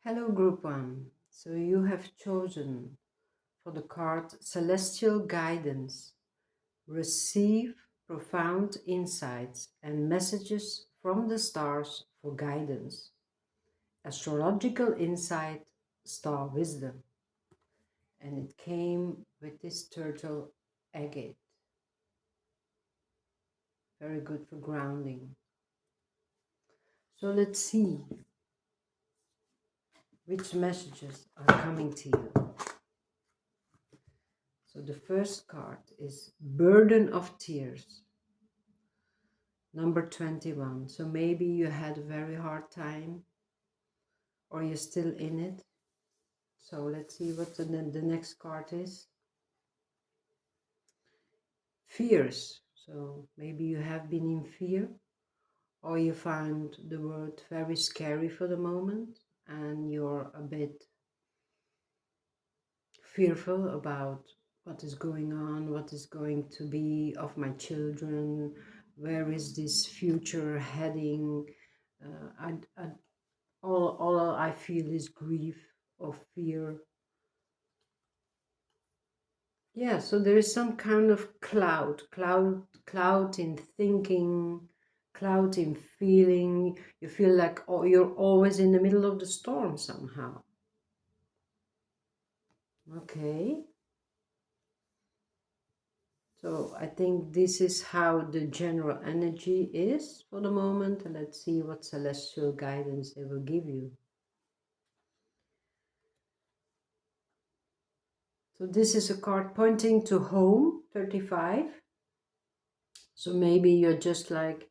Hello, Group 1. So you have chosen for the card Celestial Guidance. Receive profound insights and messages from the stars for guidance. Astrological insight, star wisdom. And it came with this turtle agate. Very good for grounding. So let's see which messages are coming to you. So the first card is Burden of Tears. Number 21. So maybe you had a very hard time or you're still in it. So let's see what the next card is. Fears. So maybe you have been in fear or you find the world very scary for the moment and you're a bit fearful about what is going on, what is going to be of my children, where is this future heading. All I feel is grief or fear. Yeah, so there is some kind of cloud in thinking, cloud in feeling. You feel like you're always in the middle of the storm somehow. Okay. So I think this is how the general energy is for the moment. And let's see what celestial guidance they will give you. So this is a card pointing to home, 35. So maybe you're just like,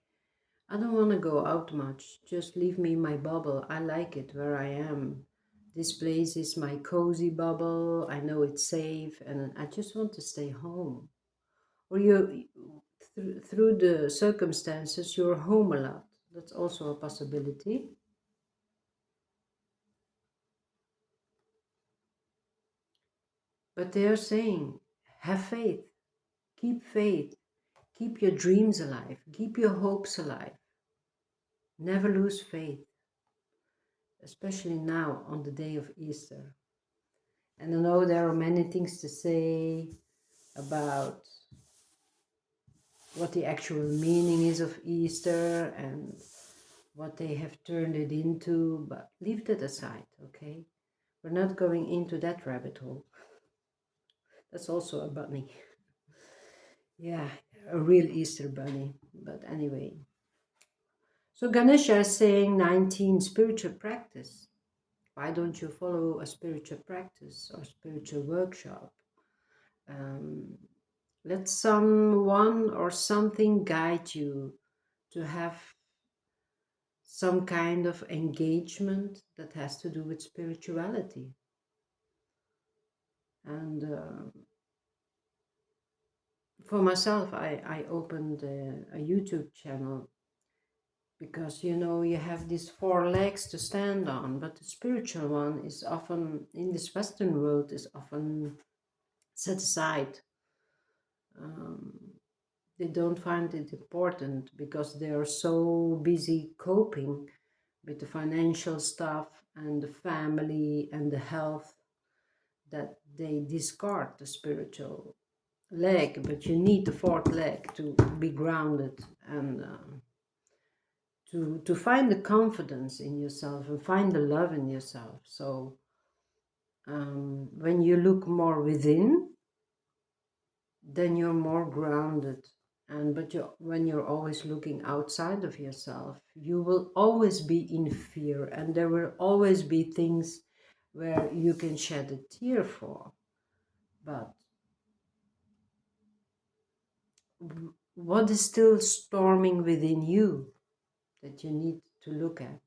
I don't want to go out much. Just leave me in my bubble. I like it where I am. This place is my cozy bubble. I know it's safe and I just want to stay home. Or through the circumstances, you're home a lot. That's also a possibility. But they are saying, have faith, keep your dreams alive, keep your hopes alive. Never lose faith, especially now on the day of Easter. And I know there are many things to say about what the actual meaning is of Easter and what they have turned it into, but leave that aside, okay? We're not going into that rabbit hole. That's also a bunny. Yeah, a real Easter bunny. But anyway. So Ganesha is saying 19, spiritual practice. Why don't you follow a spiritual practice or spiritual workshop? Let someone or something guide you to have some kind of engagement that has to do with spirituality. And for myself, I opened a YouTube channel because, you know, you have these four legs to stand on, but the spiritual one is often, in this Western world, is often set aside. They don't find it important because they are so busy coping with the financial stuff and the family and the health that they discard the spiritual leg. But you need the fourth leg to be grounded and to find the confidence in yourself and find the love in yourself. So when you look more within, then you're more grounded. And when you're always looking outside of yourself, you will always be in fear, and there will always be things where you can shed a tear for. But what is still storming within you that you need to look at?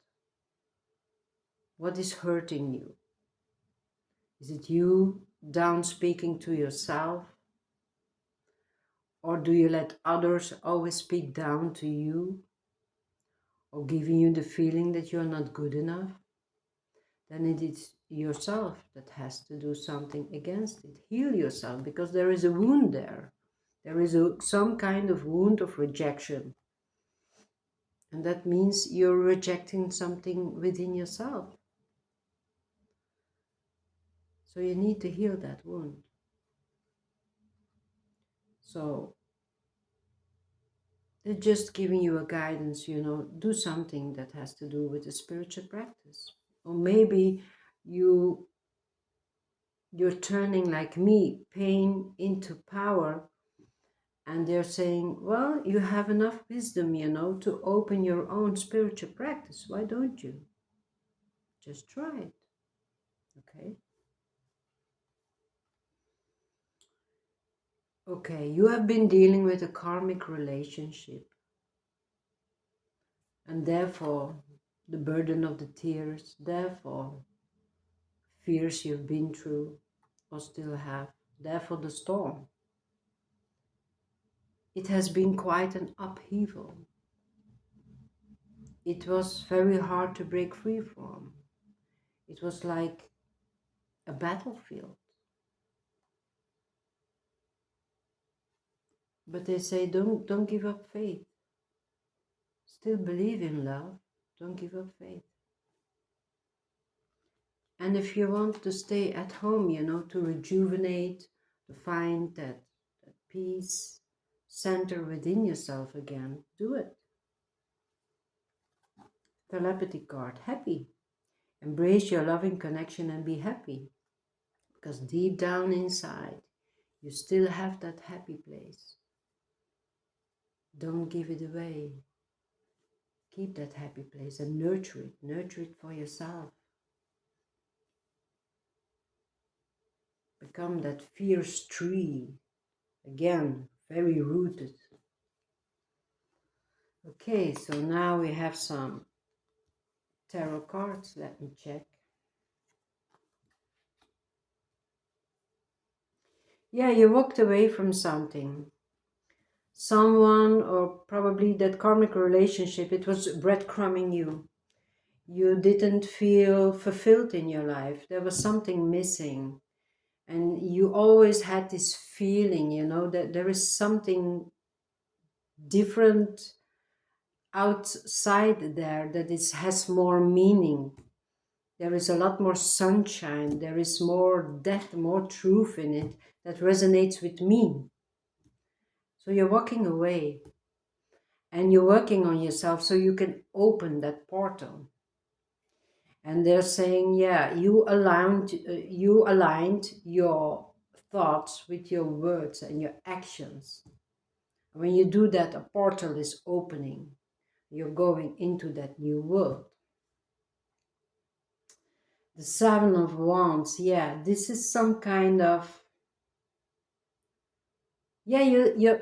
What is hurting you? Is it you down speaking to yourself? Or do you let others always speak down to you? Or giving you the feeling that you're not good enough? Then it is yourself that has to do something against it. Heal yourself, because there is a wound there. There is some kind of wound of rejection. And that means you're rejecting something within yourself. So you need to heal that wound. So they're just giving you a guidance, do something that has to do with the spiritual practice. Or maybe you're turning, like me, pain into power. And they're saying, well, you have enough wisdom, to open your own spiritual practice. Why don't you? Just try it. Okay? Okay, you have been dealing with a karmic relationship. And therefore, the burden of the tears, therefore, fears you've been through or still have, therefore the storm. It has been quite an upheaval. It was very hard to break free from. It was like a battlefield. But they say, don't give up faith. Still believe in love. Don't give up faith. And if you want to stay at home, to rejuvenate, to find that peace, center within yourself again, do it. Telepathy card, happy. Embrace your loving connection and be happy. Because deep down inside, you still have that happy place. Don't give it away. Keep that happy place and nurture it. Nurture it for yourself. Become that fierce tree. Again, very rooted. Okay, so now we have some tarot cards. Let me check. Yeah, you walked away from something. Someone, or probably that karmic relationship, it was breadcrumbing you. You didn't feel fulfilled in your life. There was something missing. And you always had this feeling, that there is something different outside there that has more meaning. There is a lot more sunshine. There is more depth, more truth in it that resonates with me. So you're walking away and you're working on yourself so you can open that portal. And they're saying, yeah, you aligned your thoughts with your words and your actions. When you do that, a portal is opening. You're going into that new world. The Seven of Wands, yeah, this is some kind of, yeah, you're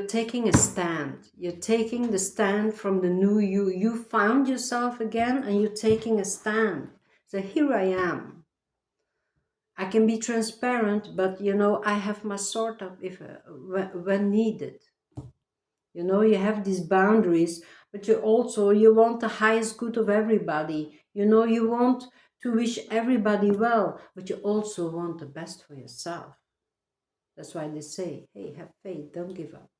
taking a stand. You're taking the stand from the new you. You found yourself again and you're taking a stand. So here I am. I can be transparent, but I have my sort of when needed. You have these boundaries, but you want the highest good of everybody. You want to wish everybody well, but you also want the best for yourself. That's why they say, hey, have faith, don't give up.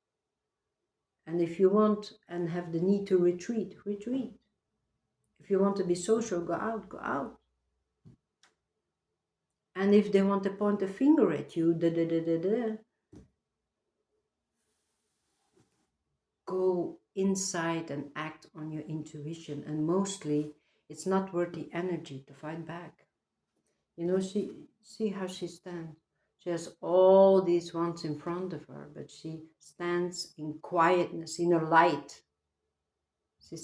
And if you want and have the need to retreat, retreat. If you want to be social, go out, go out. And if they want to point a finger at you, go inside and act on your intuition. And mostly, it's not worth the energy to fight back. See how she stands. She has all these ones in front of her, but she stands in quietness, in her light. She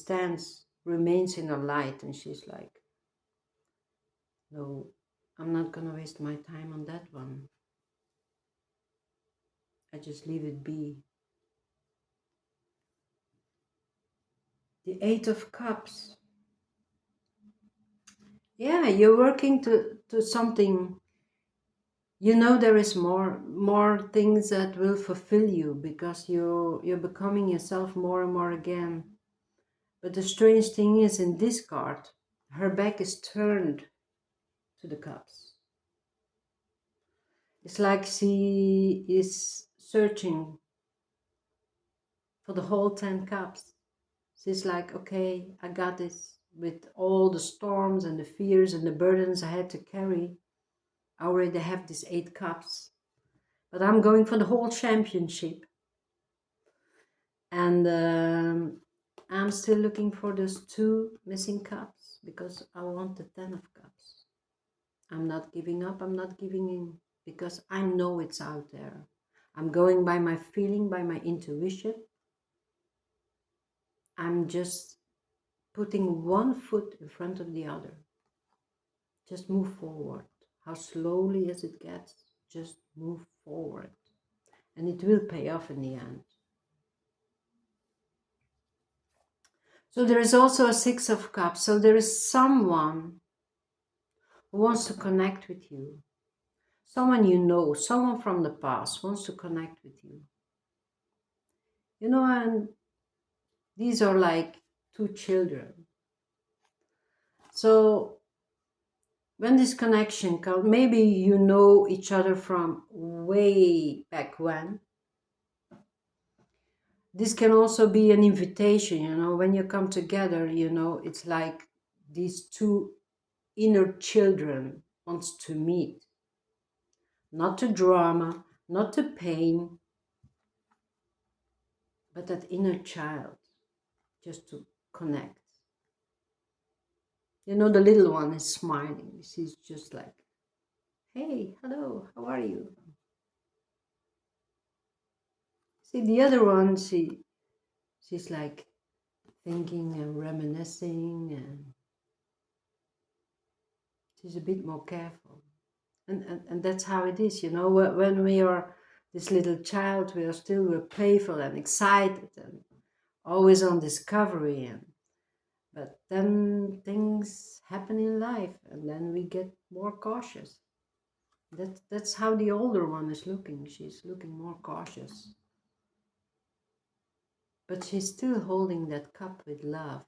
remains in her light, and she's like, no, I'm not going to waste my time on that one. I just leave it be. The Eight of Cups. Yeah, you're working to something. There is more things that will fulfill you because you're becoming yourself more and more again. But the strange thing is, in this card, her back is turned to the cups. It's like she is searching for the whole 10 cups. She's like, okay, I got this, with all the storms and the fears and the burdens I had to carry. I already have these 8 cups, but I'm going for the whole championship. And I'm still looking for those 2 missing cups because I want the 10 of cups. I'm not giving up, I'm not giving in, because I know it's out there. I'm going by my feeling, by my intuition. I'm just putting one foot in front of the other. Just move forward. How slowly as it gets, just move forward. And it will pay off in the end. So there is also a 6 of cups. So there is someone who wants to connect with you. Someone you know, someone from the past wants to connect with you. You know, and these are like 2 children. So when this connection comes, maybe you know each other from way back when. This can also be an invitation, you know, when you come together, you know, it's like these 2 inner children wants to meet. Not to drama, not to pain, but that inner child, just to connect. You know, the little one is smiling. She's just like, hey, hello, how are you? See, the other one, she's like thinking and reminiscing, and she's a bit more careful. And that's how it is, you know, when we are this little child, we're playful and excited and always on discovery, but then things happen in life and then we get more cautious. That's how the older one is looking. She's looking more cautious. But she's still holding that cup with love.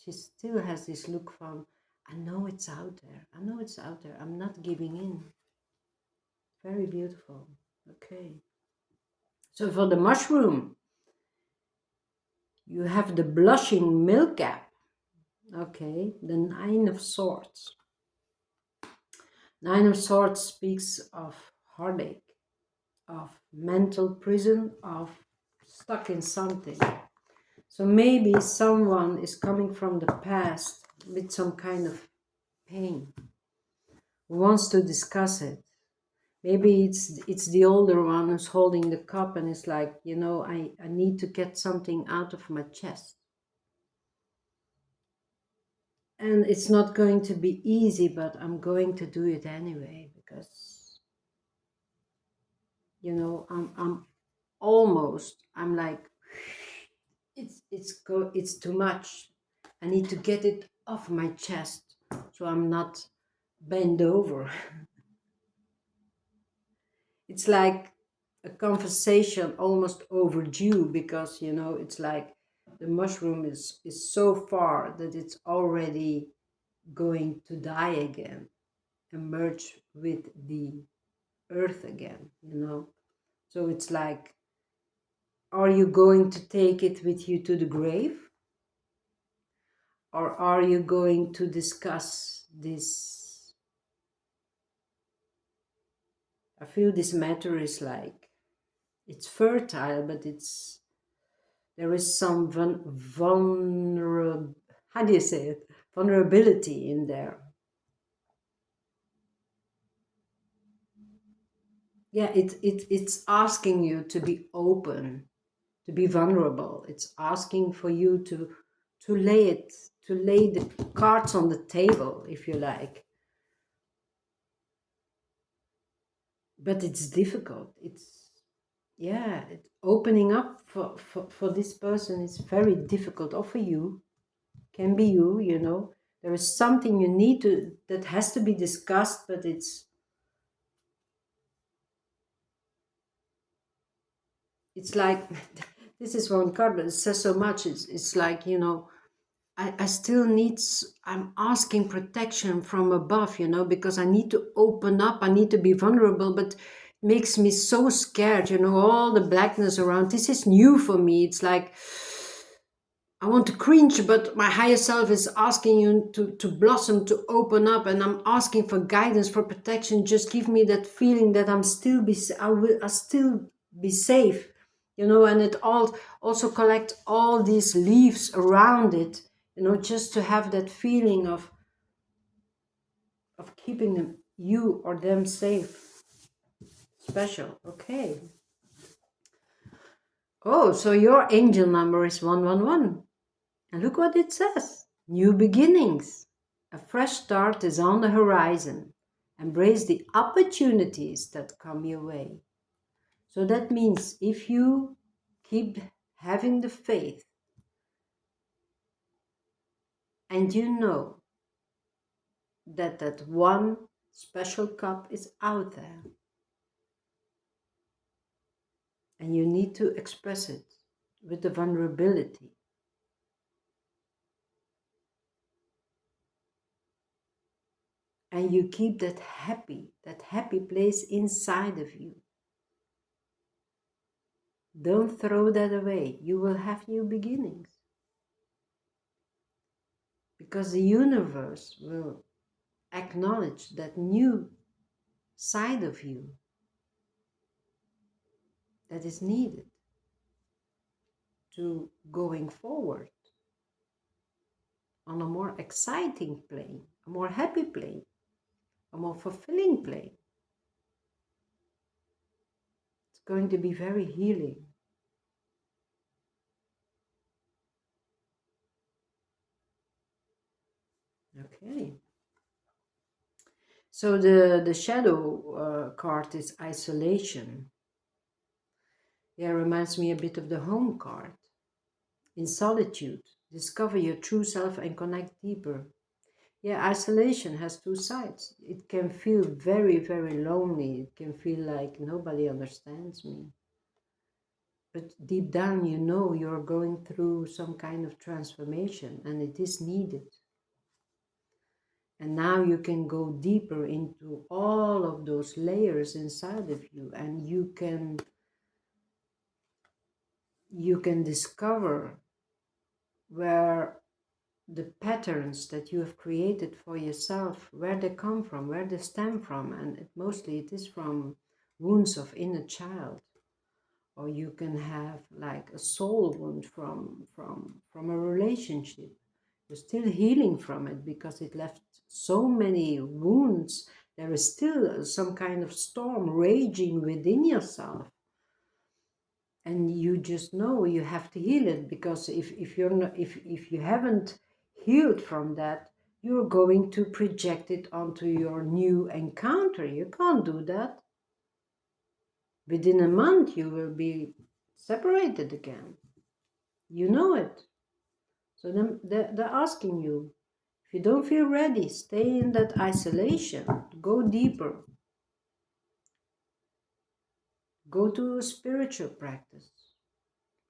She still has this look from, I know it's out there. I know it's out there. I'm not giving in. Very beautiful. Okay. So for the mushroom, you have the blushing milk cap. Okay. The 9 of Swords. 9 of Swords speaks of heartache, of mental prison, of stuck in something. So maybe someone is coming from the past with some kind of pain, who wants to discuss it. Maybe it's the older one who's holding the cup and it's like, you know, I need to get something out of my chest. And it's not going to be easy, but I'm going to do it anyway, because, you know, I'm like, it's too much. I need to get it off my chest so I'm not bent over. It's like a conversation almost overdue, because, you know, it's like the mushroom is so far that it's already going to die again and merge with the earth again, you know. So it's like, are you going to take it with you to the grave? Or are you going to discuss this? I feel this matter is like, it's fertile, but there is some vulnerable, how do you say it? Vulnerability in there. Yeah, it's asking you to be open, to be vulnerable. It's asking for you to lay the cards on the table, if you like. But it's difficult. Opening up for this person is very difficult. Or for you, can be you, you know. There is something you need that has to be discussed, but it's like, this is one card, but it says so much. It's like, you know, I still need, I'm asking protection from above, you know, because I need to open up, I need to be vulnerable, but it makes me so scared, you know, all the blackness around. This is new for me. It's like, I want to cringe, but my higher self is asking you to blossom, to open up, and I'm asking for guidance, for protection. Just give me that feeling that I'll still be safe, and it all also collect all these leaves around it, just to have that feeling of keeping you or them safe, special. Okay. Oh, so your angel number is 111. And look what it says. New beginnings. A fresh start is on the horizon. Embrace the opportunities that come your way. So that means if you keep having the faith and you know that that one special cup is out there and you need to express it with the vulnerability, and you keep that happy place inside of you. Don't throw that away. You will have new beginnings. Because the universe will acknowledge that new side of you that is needed to going forward on a more exciting plane, a more happy plane, a more fulfilling plane. It's going to be very healing. Okay. So the shadow card is isolation. Yeah, reminds me a bit of the home card. In solitude, discover your true self and connect deeper. Yeah, isolation has two sides. It can feel very, very lonely. It can feel like nobody understands me. But deep down, you know you're going through some kind of transformation and it is needed. And now you can go deeper into all of those layers inside of you, and you can discover where the patterns that you have created for yourself, where they come from, where they stem from, and mostly it is from wounds of inner child, or you can have like a soul wound from a relationship. You're still healing from it because it left so many wounds. There is still some kind of storm raging within yourself, and you just know you have to heal it, because if you're not, if you haven't healed from that, you're going to project it onto your new encounter. You can't do that. Within a month you will be separated again. You know it. So then they're asking you, if you don't feel ready, stay in that isolation, go deeper, go to a spiritual practice,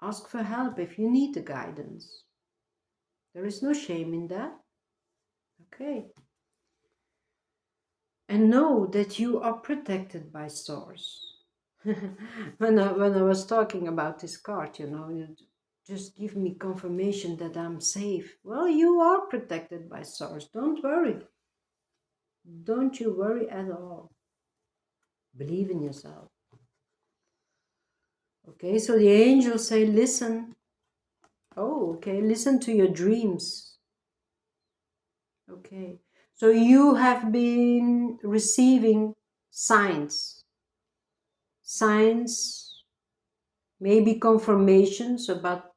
ask for help if you need the guidance. There is no shame in that. Okay. And know that you are protected by Source. when I was talking about this card, you just give me confirmation that I'm safe. Well, you are protected by Source. Don't worry. Don't you worry at all. Believe in yourself. Okay, so the angels say, listen. Oh, okay, listen to your dreams. Okay, so you have been receiving signs, maybe confirmations about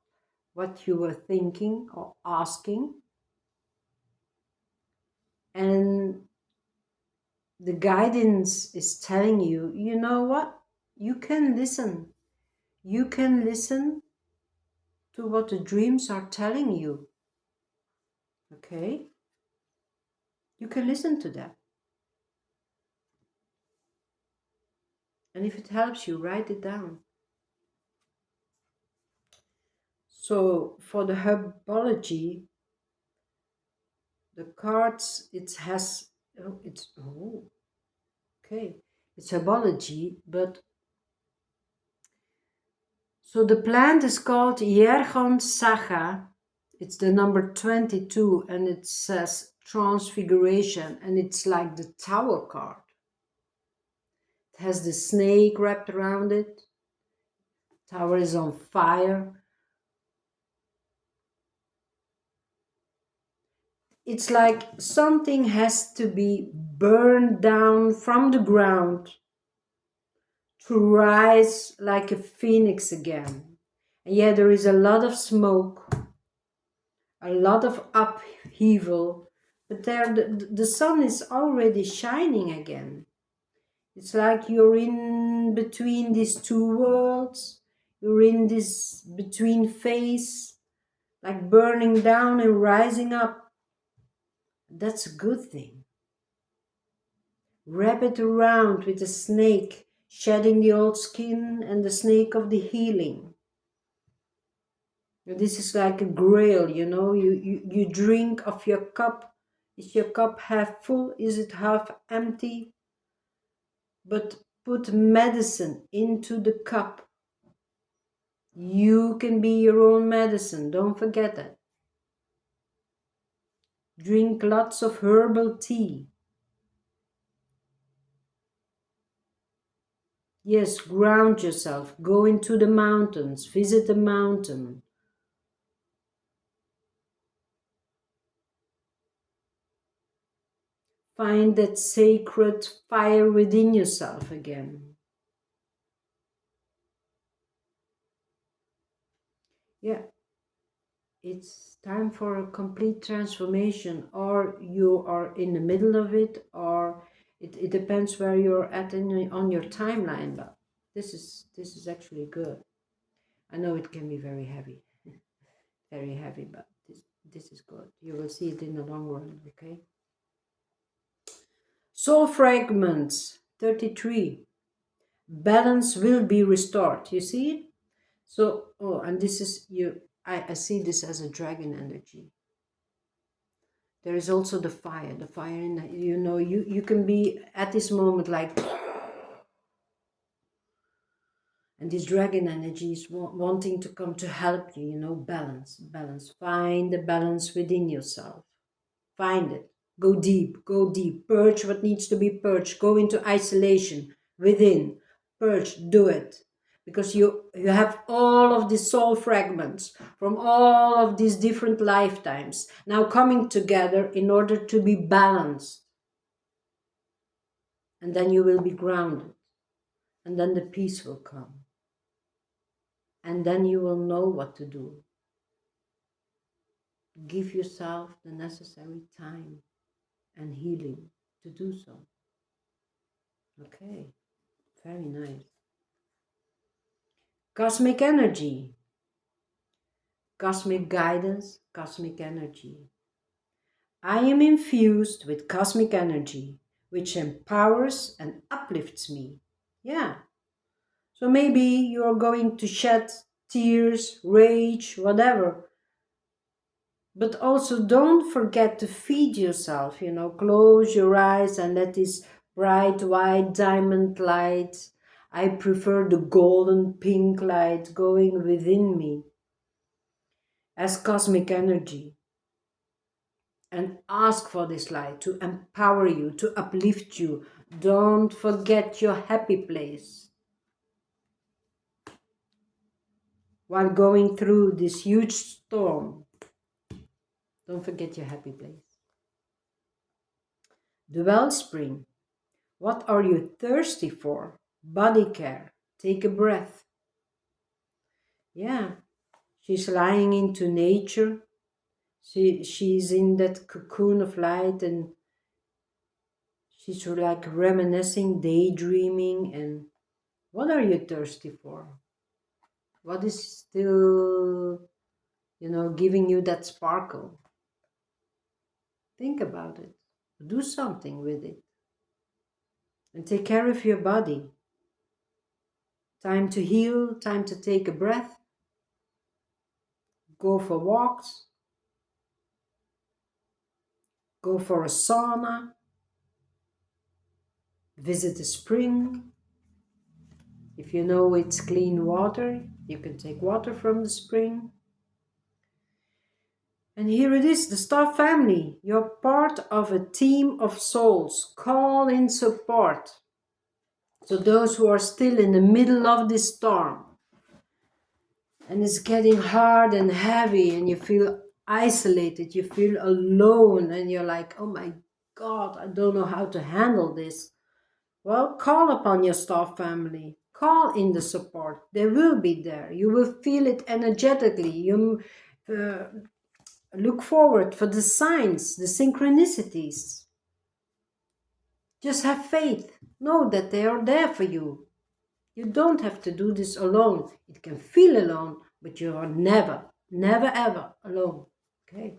what you were thinking or asking. And the guidance is telling you, you know what? You can listen. You can listen to what the dreams are telling you. Okay? You can listen to that. And if it helps you, write it down. So for the herbology, the cards, it's herbology, but so the plant is called Yergon Saga, It's the number 22 and it says transfiguration and it's like the Tower card. It has the snake wrapped around it. Tower is on fire. It's like something has to be burned down from the ground to rise like a phoenix again. And yeah, there is a lot of smoke, a lot of upheaval, but there the sun is already shining again. It's like you're in between these two worlds. You're in this between phase, like burning down and rising up. That's a good thing. Wrap it around with a snake, shedding the old skin and the snake of the healing. This is like a grail, you know, you drink of your cup. Is your cup half full? Is it half empty? But put medicine into the cup. You can be your own medicine, don't forget that. Drink lots of herbal tea. Yes, ground yourself, go into the mountains, visit a mountain. Find that sacred fire within yourself again. Yeah, it's time for a complete transformation, or you are in the middle of it, or it depends where you're at on your timeline, but this is actually good. I know it can be very heavy, very heavy, but this is good. You will see it in the long run, okay? Soul fragments, 33. Balance will be restored. You see it? So, oh, and this is you. I see this as a dragon energy. There is also the fire in that, you know, you can be at this moment like, and this dragon energy is wanting to come to help you, you know, balance. Find the balance within yourself. Find it. Go deep. Purge what needs to be purged. Go into isolation within. Purge, do it. Because you have all of these soul fragments from all of these different lifetimes now coming together in order to be balanced. And then you will be grounded. And then the peace will come. And then you will know what to do. Give yourself the necessary time and healing to do so. Okay, very nice. Cosmic energy, cosmic guidance, cosmic energy. I am infused with cosmic energy, which empowers and uplifts me. Yeah. So maybe you're going to shed tears, rage, whatever. But also don't forget to feed yourself, you know, close your eyes and let this bright white diamond light, I prefer the golden pink light going within me as cosmic energy. And ask for this light to empower you, to uplift you. Don't forget your happy place. While going through this huge storm, don't forget your happy place. The wellspring. What are you thirsty for? Body care. Take a breath. Yeah, she's lying into nature. She's in that cocoon of light and she's like reminiscing, daydreaming. And what are you thirsty for? What is still, you know, giving you that sparkle? Think about it. Do something with it. And take care of your body. Time to heal, time to take a breath. Go for walks. Go for a sauna. Visit a spring. If you know it's clean water, you can take water from the spring. And here it is, the star family. You're part of a team of souls. Call in support. So those who are still in the middle of this storm, and it's getting hard and heavy, and you feel isolated, you feel alone, and you're like, oh my God, I don't know how to handle this. Well, call upon your star family. Call in the support. They will be there. You will feel it energetically. You look forward for the signs, the synchronicities. Just have faith. Know that they are there for you. You don't have to do this alone. It can feel alone, but you are never, never ever alone. Okay?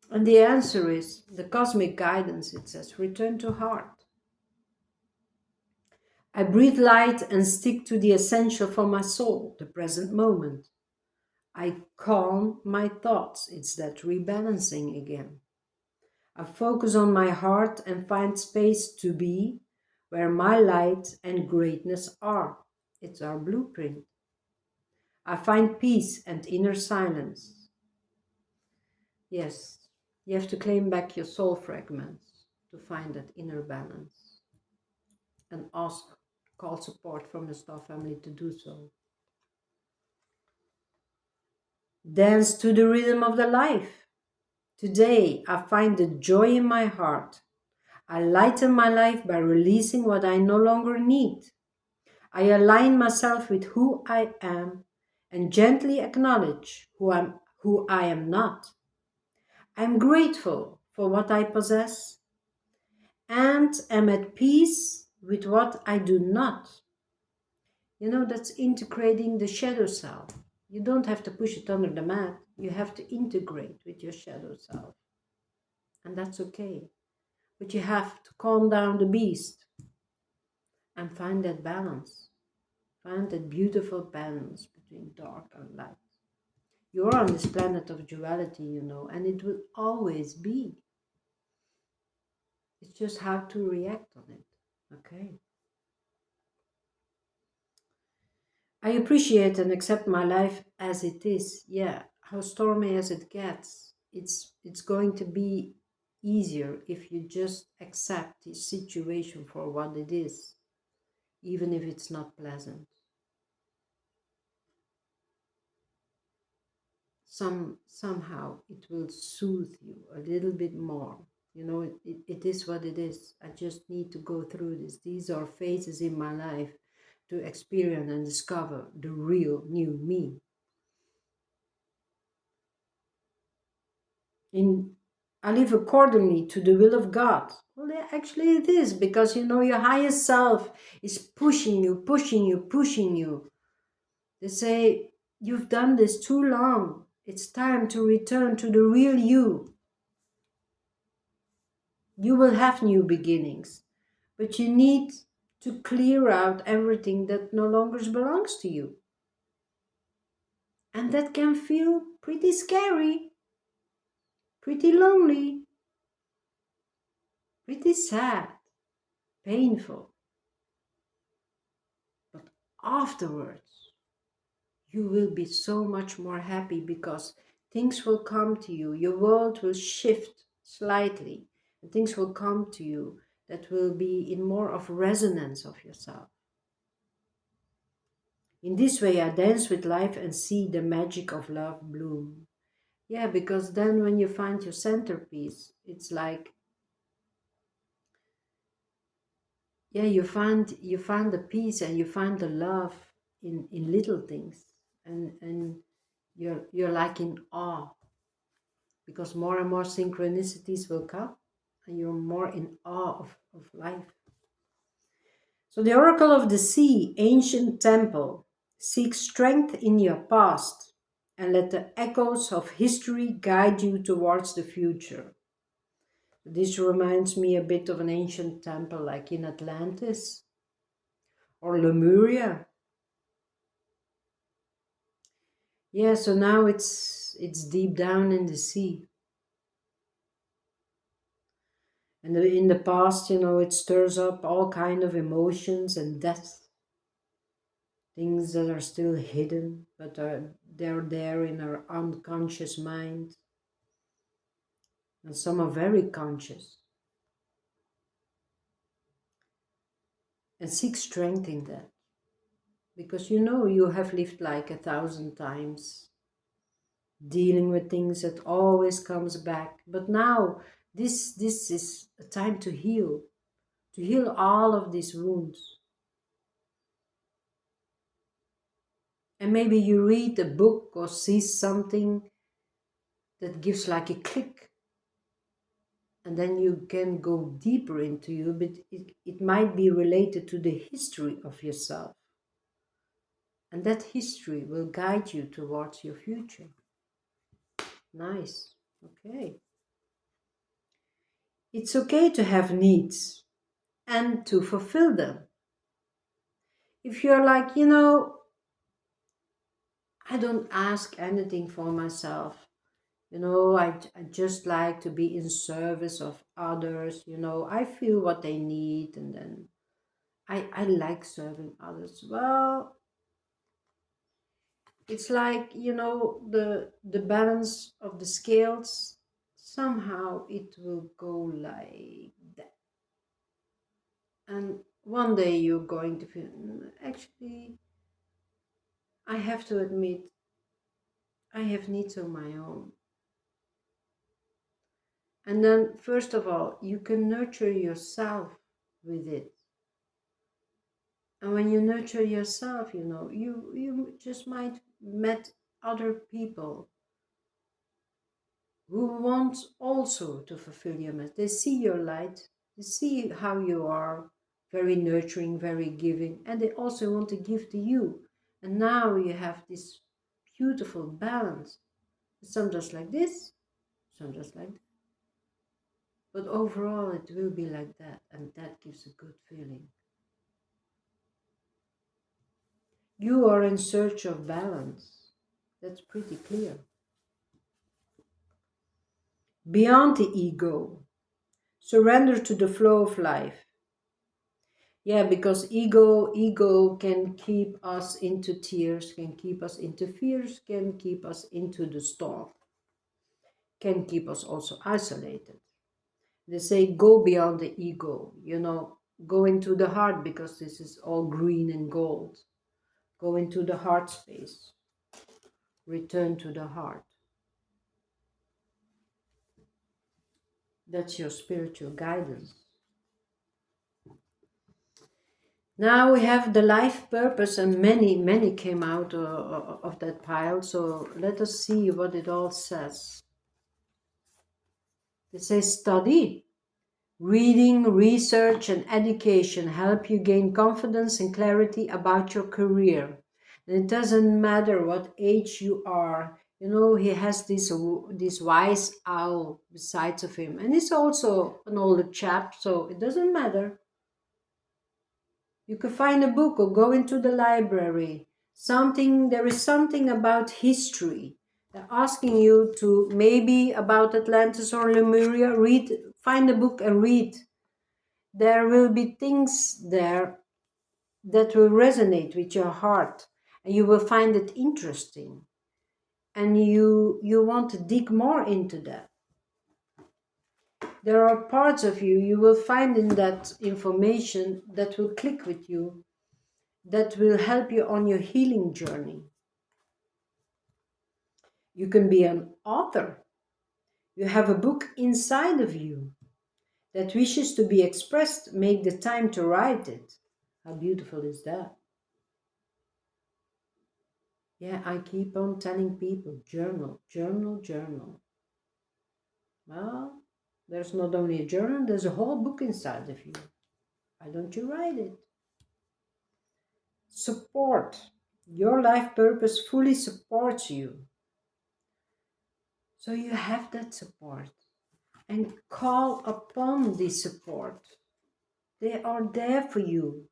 And the answer is the cosmic guidance. It says, return to heart. I breathe light and stick to the essential for my soul, the present moment. I calm my thoughts. It's that rebalancing again. I focus on my heart and find space to be where my light and greatness are. It's our blueprint. I find peace and inner silence. Yes, you have to claim back your soul fragments to find that inner balance. And call support from the star family to do so. Dance to the rhythm of the life. Today, I find the joy in my heart. I lighten my life by releasing what I no longer need. I align myself with who I am and gently acknowledge who I am not. I'm grateful for what I possess and am at peace with what I do not. You know, that's integrating the shadow self. You don't have to push it under the mat. You have to integrate with your shadow self. And that's okay. But you have to calm down the beast and find that balance. Find that beautiful balance between dark and light. You're on this planet of duality, you know, and it will always be. It's just how to react on it. Okay. I appreciate and accept my life as it is. Yeah, how stormy as it gets, it's going to be easier if you just accept the situation for what it is, even if it's not pleasant. Somehow it will soothe you a little bit more. You know, it is what it is. I just need to go through this. These are phases in my life to experience and discover the real new me. I live accordingly to the will of God. Well, yeah, actually it is, because you know your higher self is pushing you, pushing you, pushing you. They say, you've done this too long. It's time to return to the real you. You will have new beginnings, but you need to clear out everything that no longer belongs to you. And that can feel pretty scary, pretty lonely, pretty sad, painful. But afterwards, you will be so much more happy, because things will come to you. Your world will shift slightly, and things will come to you that will be in more of resonance of yourself. In this way, I dance with life and see the magic of love bloom. Yeah, because then when you find your centerpiece, it's like, yeah, you find the peace and you find the love in little things, and you're like in awe, because more and more synchronicities will come, and you're more in awe of life. So the Oracle of the Sea, ancient temple, seek strength in your past and let the echoes of history guide you towards the future. This reminds me a bit of an ancient temple like in Atlantis or Lemuria. Yeah, so now it's deep down in the sea. And in the past, you know, it stirs up all kind of emotions and death. things that are still hidden, but they're there in our unconscious mind. And some are very conscious. And seek strength in that. Because you know you have lived like 1,000 times, dealing with things that always comes back. But now this is a time to heal all of these wounds. And maybe you read a book or see something that gives like a click, and then you can go deeper into you, but it might be related to the history of yourself, and that history will guide you towards your future. Nice. Okay. It's okay to have needs and to fulfill them. If you're like, I don't ask anything for myself, I just like to be in service of others, I feel what they need, and then I like serving others. Well, it's like, the balance of the scales, somehow it will go like that. And one day you're going to feel, actually, I have to admit, I have needs of my own. And then, first of all, you can nurture yourself with it. And when you nurture yourself, you just might met other people who want also to fulfill your message. They see your light, they see how you are, very nurturing, very giving, and they also want to give to you. And now you have this beautiful balance. Some just like this, some just like that. But overall, it will be like that, and that gives a good feeling. You are in search of balance. That's pretty clear. Beyond the ego, surrender to the flow of life. Yeah, because ego can keep us into tears, can keep us into fears, can keep us into the storm, can keep us also isolated. They say go beyond the ego, go into the heart, because this is all green and gold. Go into the heart space. Return to the heart. That's your spiritual guidance. Now we have the life purpose, and many came out of that pile. So let us see what it all says. It says study. Reading, research, and education help you gain confidence and clarity about your career. And it doesn't matter what age you are. He has this wise owl besides of him. And he's also an older chap, so it doesn't matter. You could find a book or go into the library. There is something about history. They're asking you to, maybe about Atlantis or Lemuria, find a book and read. There will be things there that will resonate with your heart, and you will find it interesting. And you want to dig more into that. There are parts of you will find in that information that will click with you, that will help you on your healing journey. You can be an author. You have a book inside of you that wishes to be expressed. Make the time to write it. How beautiful is that? Yeah, I keep on telling people, journal, journal, journal. Well, there's not only a journal, there's a whole book inside of you. Why don't you write it? Support. Your life purpose fully supports you. So you have that support. And call upon this support. They are there for you.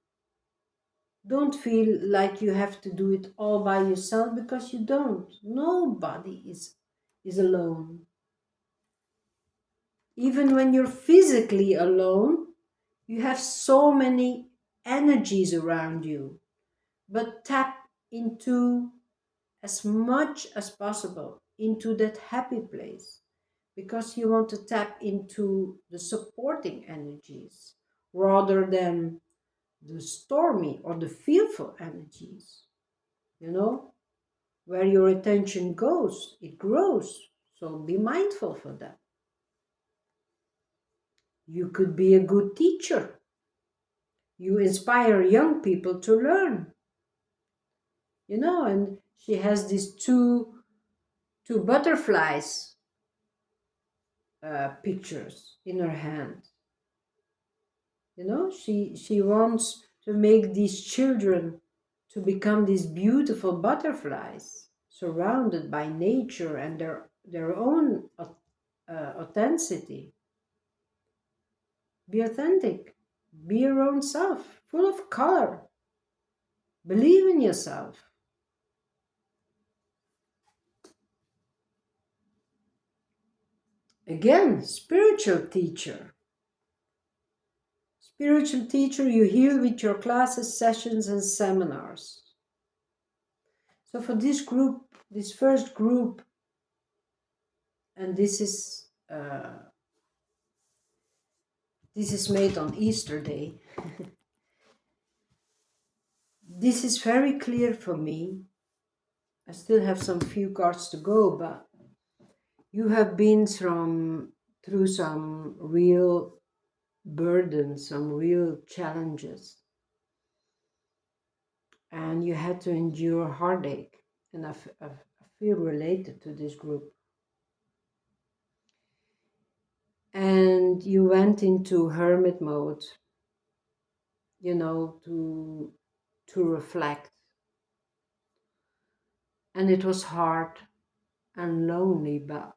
Don't feel like you have to do it all by yourself, because you don't. Nobody is alone. Even when you're physically alone, you have so many energies around you. But tap into as much as possible into that happy place, because you want to tap into the supporting energies rather than the stormy or the fearful energies. You know, where your attention goes, it grows. So be mindful for that. You could be a good teacher. You inspire young people to learn. You know, and she has these two butterflies pictures in her hand. You know, she wants to make these children to become these beautiful butterflies surrounded by nature and their own authenticity. Be authentic. Be your own self, full of color. Believe in yourself. Again, spiritual teacher. Spiritual teacher, you heal with your classes, sessions, and seminars. So for this group, this first group, and this is made on Easter Day. This is very clear for me. I still have some few cards to go, but you have been through some real burdens, some real challenges, and you had to endure heartache. And I feel related to this group. And you went into hermit mode, you know, to reflect. And it was hard and lonely, but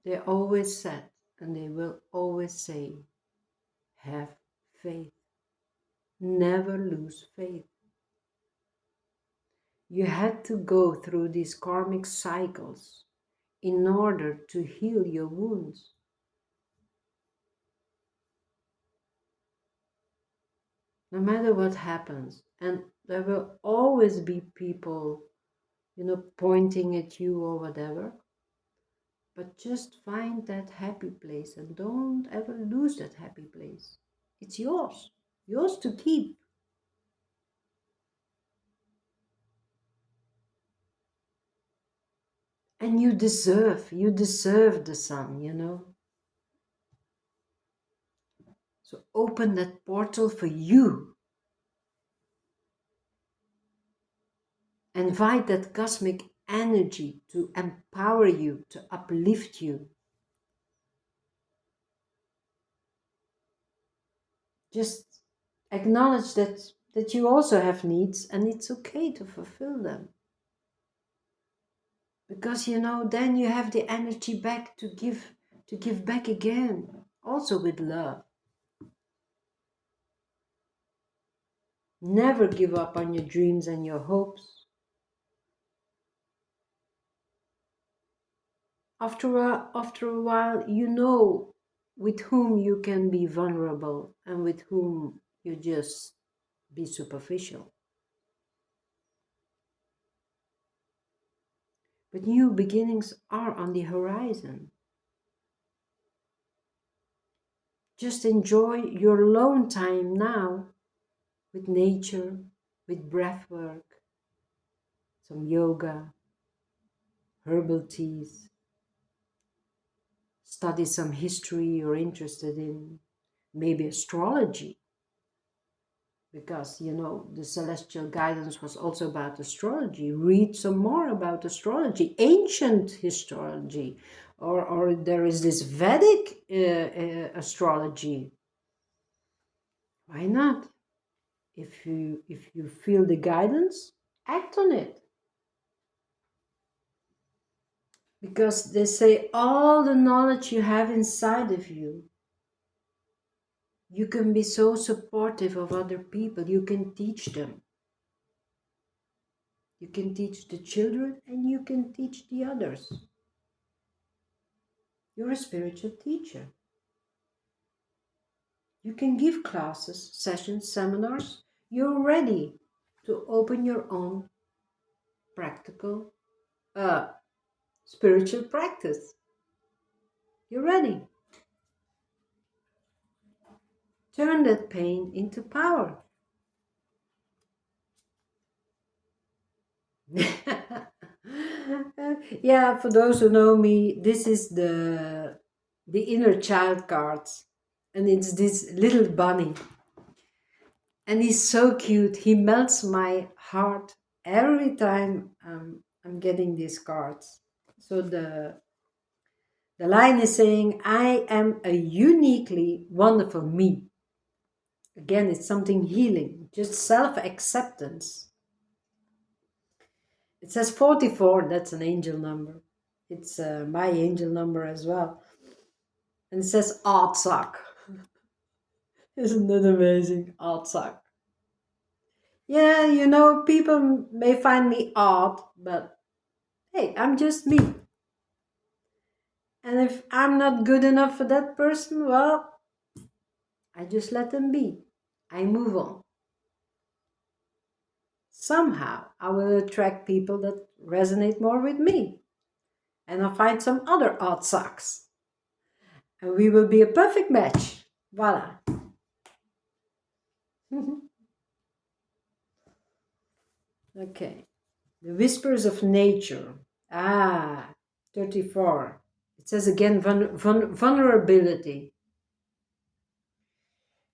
they always said, and they will always say, have faith. Never lose faith. You had to go through these karmic cycles in order to heal your wounds. No matter what happens, and there will always be people, you know, pointing at you or whatever, but just find that happy place and don't ever lose that happy place. It's yours to keep. And you deserve the sun, you know. So open that portal for you. Invite that cosmic energy to empower you, to uplift you. Just acknowledge that you also have needs, and it's okay to fulfill them. Because, you know, then you have the energy back to give back again, also with love. Never give up on your dreams and your hopes. After a while, you know with whom you can be vulnerable and with whom you just be superficial. But new beginnings are on the horizon. Just enjoy your alone time now with nature, with breath work, some yoga, herbal teas, study some history you're interested in, maybe astrology, because, you know, the celestial guidance was also about astrology. Read some more about astrology, ancient astrology, or there is this Vedic astrology. Why not? If you feel the guidance, act on it. Because they say all the knowledge you have inside of you, you can be so supportive of other people. You can teach them. You can teach the children and you can teach the others. You're a spiritual teacher. You can give classes, sessions, seminars. You're ready. to open your own practical spiritual practice. You're ready. Turn that pain into power. Yeah, for those who know me, this is the inner child card, and it's this little bunny, and he's so cute. He melts my heart every time I'm getting these cards. So the line is saying, "I am a uniquely wonderful me." Again, it's something healing, just self acceptance. It says 44, that's an angel number. It's my angel number as well. And it says odd sock. Isn't that amazing? Odd sock. Yeah, you know, people may find me odd, but hey, I'm just me. And if I'm not good enough for that person, well, I just let them be. I move on. Somehow I will attract people that resonate more with me. And I'll find some other odd socks. And we will be a perfect match. Voila. Okay. The whispers of nature. Ah, 34. It says again vulnerability.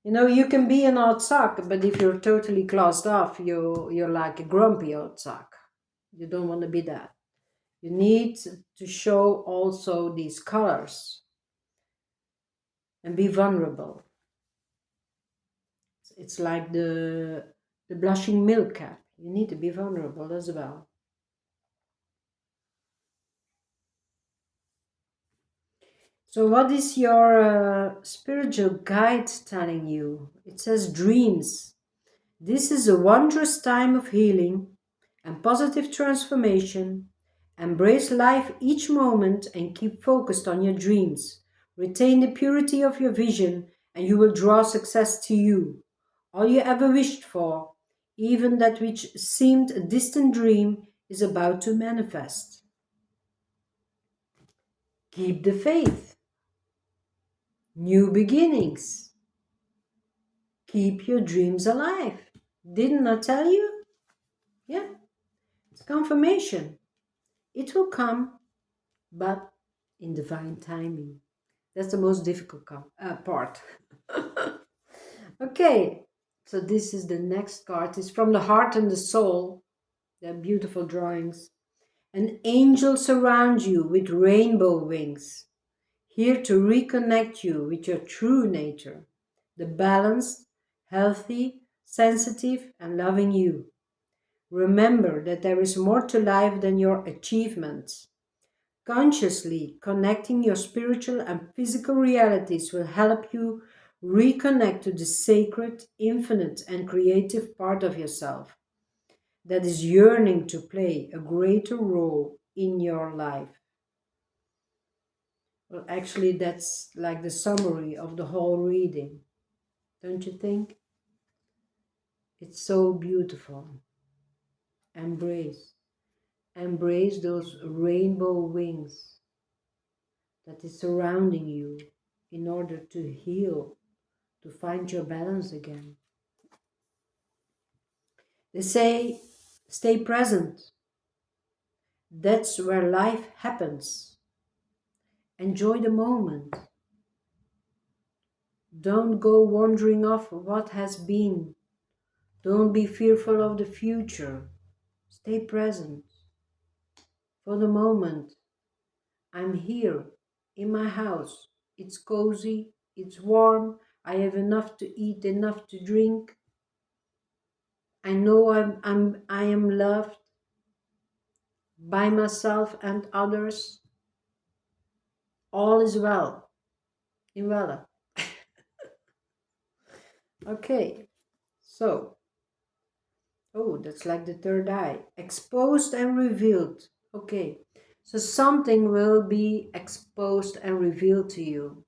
You know, you can be an odd sock, but if you're totally closed off, you're like a grumpy odd sock. You don't want to be that. You need to show also these colors and be vulnerable. It's like the blushing milk cap. You need to be vulnerable as well. So, what is your spiritual guide telling you? It says dreams. This is a wondrous time of healing and positive transformation. Embrace life each moment and keep focused on your dreams. Retain the purity of your vision, and you will draw success to you. All you ever wished for, even that which seemed a distant dream, is about to manifest. Keep the faith. New beginnings. Keep your dreams alive. Didn't I tell you? Yeah, it's confirmation. It will come, but in divine timing. That's the most difficult part. Okay, so this is the next card. It's from the heart and the soul. They're beautiful drawings. An angel surrounds you with rainbow wings, here to reconnect you with your true nature, the balanced, healthy, sensitive, and loving you. Remember that there is more to life than your achievements. Consciously connecting your spiritual and physical realities will help you reconnect to the sacred, infinite, and creative part of yourself that is yearning to play a greater role in your life. Well, actually, that's like the summary of the whole reading, don't you think? It's so beautiful. Embrace. Embrace those rainbow wings that is surrounding you in order to heal, to find your balance again. They say, stay present. That's where life happens. Enjoy the moment. Don't go wandering off what has been. Don't be fearful of the future. Stay present. For the moment, I'm here in my house. It's cozy, it's warm, I have enough to eat, enough to drink. I know I am loved by myself and others. All is well. In Wella. Okay, so, oh, that's like the third eye. Exposed and revealed. Okay, so something will be exposed and revealed to you.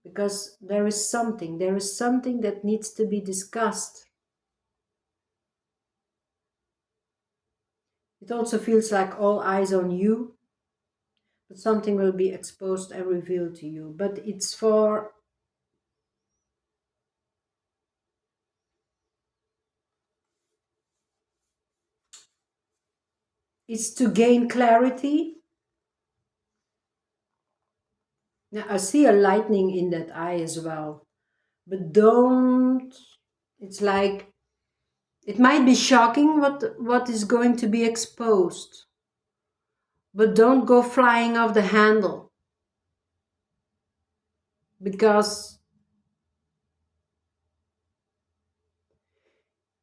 Because there is something that needs to be discussed. It also feels like all eyes on you, but something will be exposed and revealed to you. But it's to gain clarity. Now I see a lightning in that eye as well, but it's like, it might be shocking what is going to be exposed, but don't go flying off the handle, because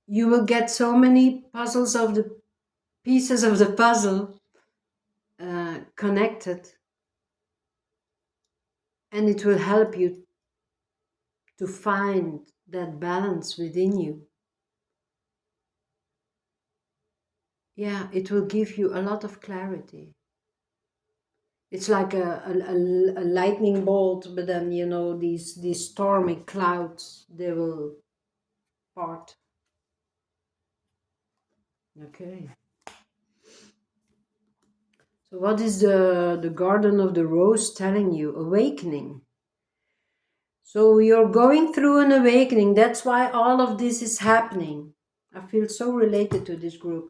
you will get so many pieces of the puzzle connected, and it will help you to find that balance within you. Yeah, it will give you a lot of clarity. It's like a lightning bolt, but then, you know, these stormy clouds, they will part. Okay. So what is the Garden of the Rose telling you? Awakening. So you're going through an awakening. That's why all of this is happening. I feel so related to this group.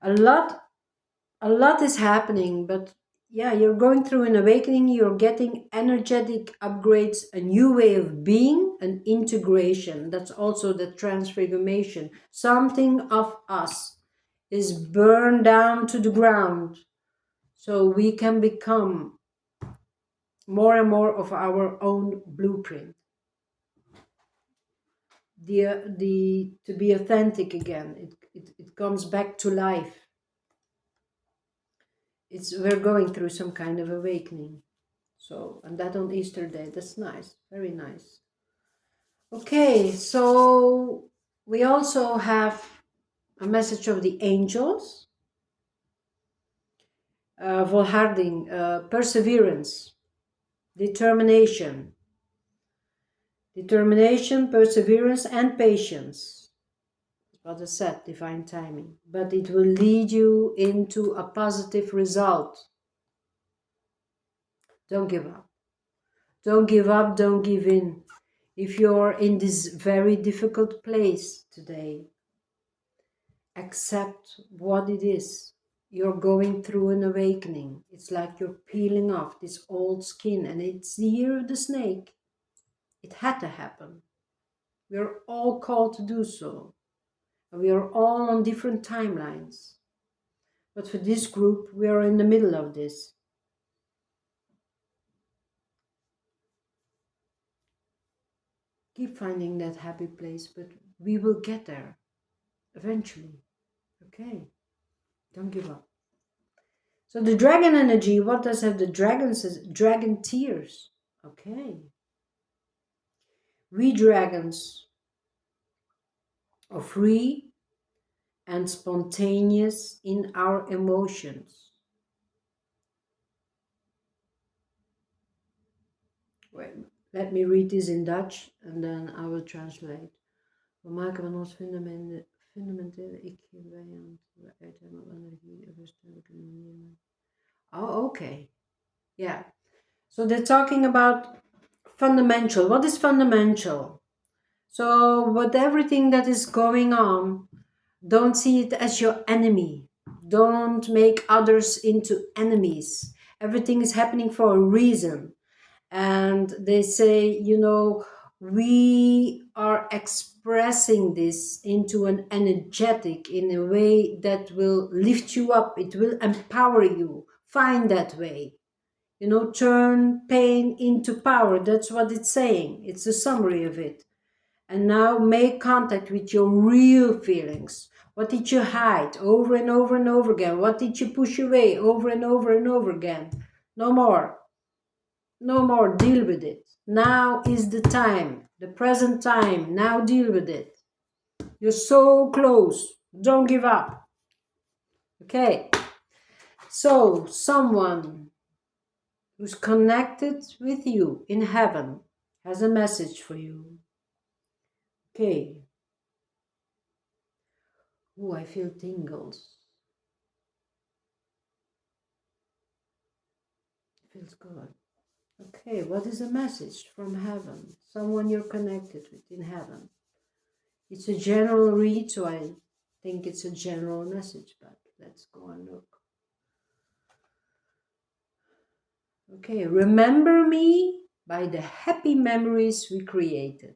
A lot is happening, but yeah, you're going through an awakening. You're getting energetic upgrades, a new way of being, an integration. That's also the transformation. Something of us is burned down to the ground, so we can become more and more of our own blueprint. The to be authentic again. It comes back to life. We're going through some kind of awakening. So, and that on Easter Day, that's nice, very nice. Okay, so we also have a message of the angels. Volharding, perseverance, determination, perseverance, and patience. What I said, divine timing. But it will lead you into a positive result. Don't give up. Don't give up, don't give in. If you're in this very difficult place today, accept what it is. You're going through an awakening. It's like you're peeling off this old skin, and it's the year of the snake. It had to happen. We're all called to do so. We are all on different timelines. But for this group, we are in the middle of this. Keep finding that happy place, but we will get there eventually. Okay? Don't give up. So the dragon energy, what does have the dragon says? Dragon tears. Okay. We dragons are free and spontaneous in our emotions. Wait, let me read this in Dutch and then I will translate. We maken van ons fundamentele ik hierbij aan we uiten op energie en verstandelijke manieren. Oh, okay. Yeah. So they're talking about fundamental. What is fundamental? So with everything that is going on, don't see it as your enemy. Don't make others into enemies. Everything is happening for a reason. And they say, you know, we are expressing this into an energetic, in a way that will lift you up. It will empower you. Find that way. You know, turn pain into power. That's what it's saying. It's a summary of it. And now make contact with your real feelings. What did you hide over and over and over again? What did you push away over and over and over again? No more. No more. Deal with it. Now is the time. The present time. Now deal with it. You're so close. Don't give up. Okay. So, someone who's connected with you in heaven has a message for you. Okay. Oh, I feel tingles. Feels good. Okay, what is a message from heaven? Someone you're connected with in heaven. It's a general read, so I think it's a general message, but let's go and look. Okay, remember me by the happy memories we created.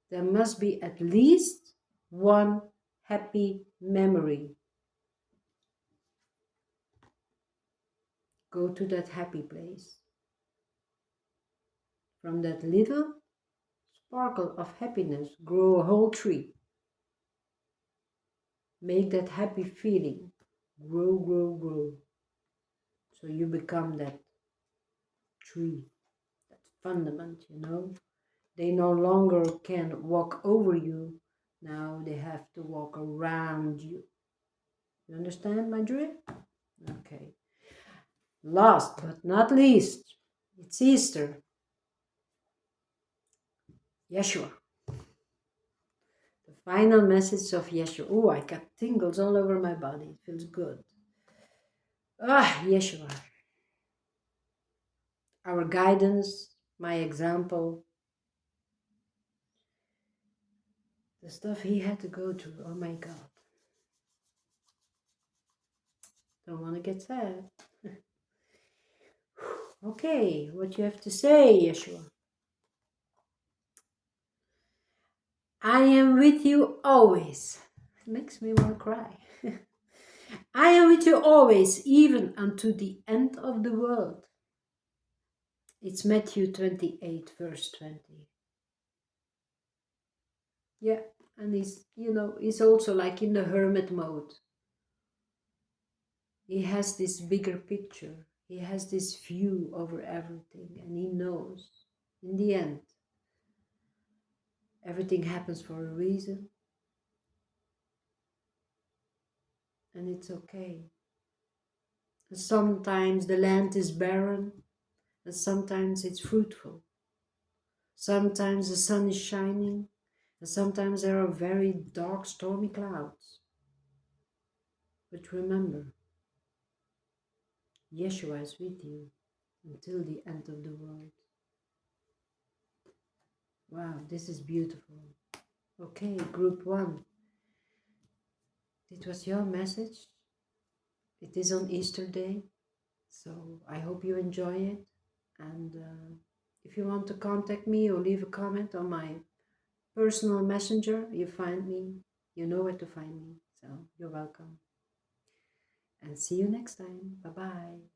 There must be at least one happy memory. Go to that happy place. From that little sparkle of happiness, grow a whole tree. Make that happy feeling grow, grow, grow. So you become that tree, that fundament, you know. They no longer can walk over you. Now they have to walk around you. You understand my drift? Okay. Last but not least, it's Easter. Yeshua. The final message of Yeshua. Oh, I got tingles all over my body. It feels good. Ah, Yeshua. Our guidance, my example. The stuff he had to go through. Oh my God. Don't want to get sad. Okay, what you have to say, Yeshua? I am with you always. It makes me want to cry. I am with you always, even unto the end of the world. It's Matthew 28, verse 20. Yeah, and he's also like in the hermit mode. He has this bigger picture. He has this view over everything, and he knows in the end everything happens for a reason, and it's okay. And sometimes the land is barren, and sometimes it's fruitful. Sometimes the sun is shining, and sometimes there are very dark, stormy clouds. But remember, Yeshua is with you until the end of the world. Wow, this is beautiful. Okay, group 1. It was your message. It is on Easter Day, so I hope you enjoy it. And if you want to contact me or leave a comment on my personal messenger, you find me. You know where to find me. So you're welcome. And see you next time. Bye-bye.